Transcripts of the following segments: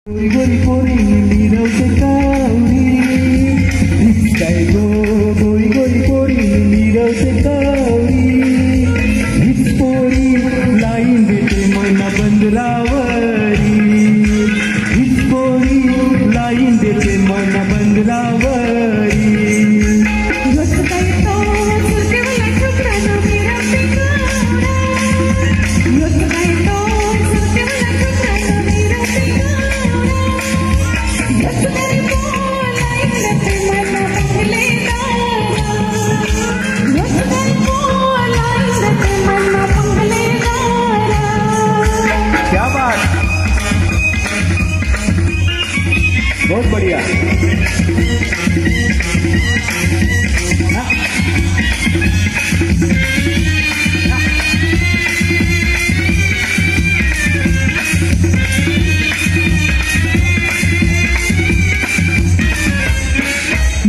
गोरी गोरी निरवते कावरी हीच काय गो गोरी गोरी पोरी निरवते कावरी हीच पोरी लाईन देते मना बंदरावरी हीच पोरी लाईन देते मना बंदरावरी बहुत बढ़िया।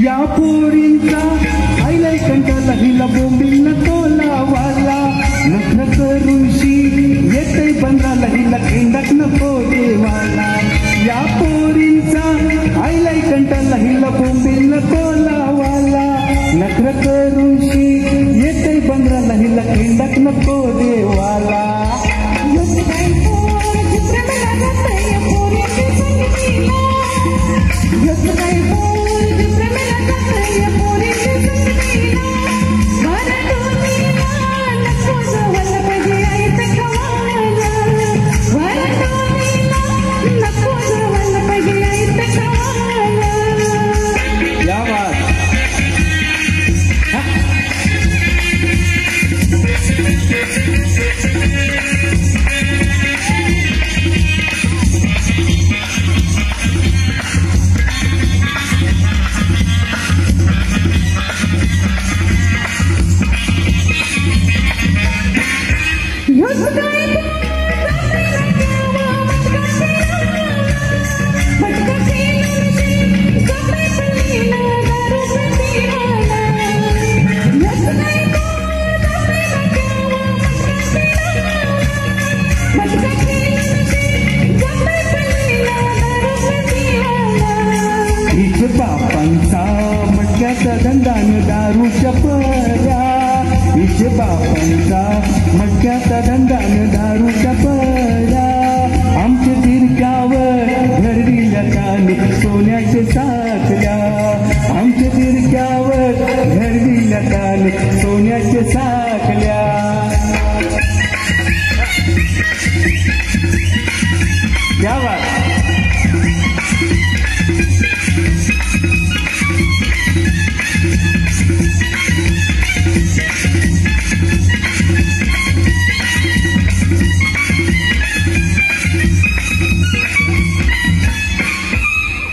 या पोरींचा आईला कंटाला हिला बोंबील न तोलावाला नखर करूनशी येते बंदाला हिला खिंडक नको देवाला या पोरींचा आईला कंटाला हिला बोंबील न तोलावाला नखर करूनशी येते बंदाला हिला खिंडक नको देवाला बापांचा मटक्याचा धंदान दारूच्या पर्या हिचे बापांचा मटक्याचा धंदान दारूच्या पर्या आमच्या तिरक्यावर घर दिल्या काने सोन्याचे साखल्या आमच्या तिरक्यावर घर दिल्या काने सोन्याचे साखल्या क्या बात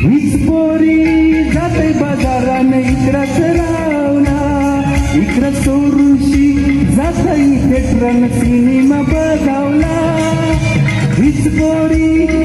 हीच पोरी जाते बाजाराने इकडंच रावला इकडं चोरूशी जाता थिएटरन सिनेमा बघावला हीच पोरी